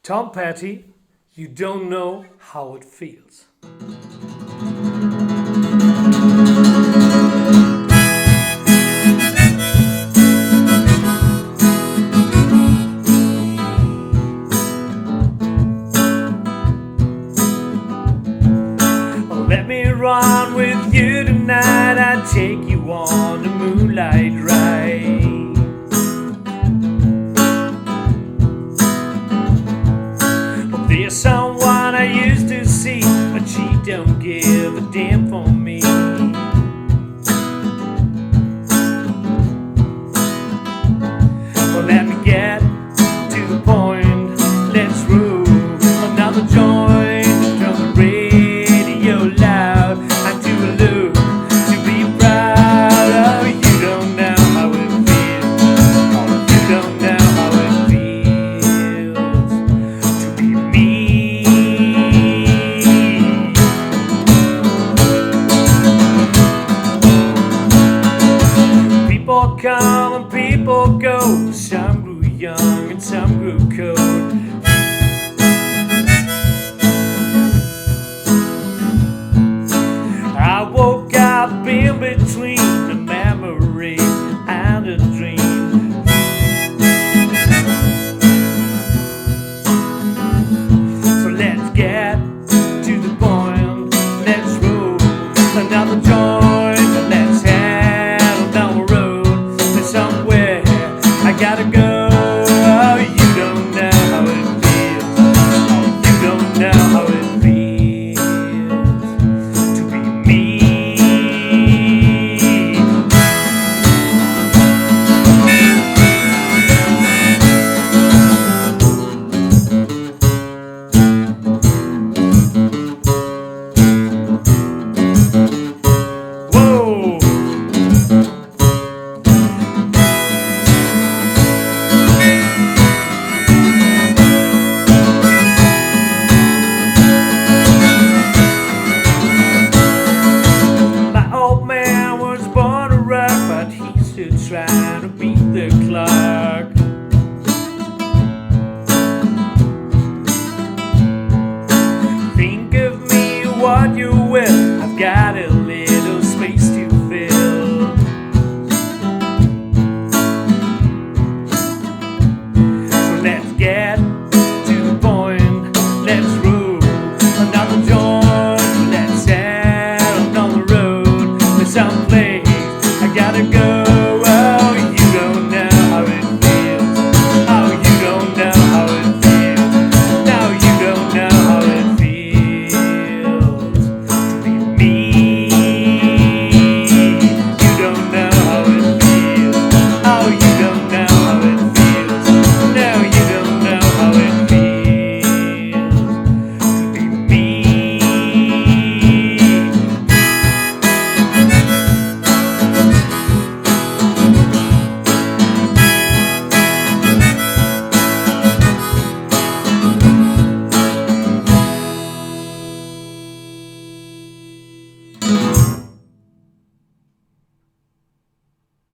Tom Petty, you don't know how it feels. Let me run with you tonight, I'll take you on a moonlight ride. There's someone I used to see, but she don't give a damn for me. Well, let me get to the point, let's roll another joint from the radio loud. I'm too low to be proud. Oh, you don't know how it feels. Oh, you don't know how it feels to be me. People come and people go. Some grew young and some grew cold. I woke up in between a memory and a dream. So let's get to the point, let's roll another joint, and let's head on down the road. There's somewhere I gotta go. Oh, you don't know how it feels. Oh, you don't know how it feels to be me. Whoa! My old man was born to rock, but he's still trying to beat the clock. Think of me what you will, I've got a little space to fill. So let's get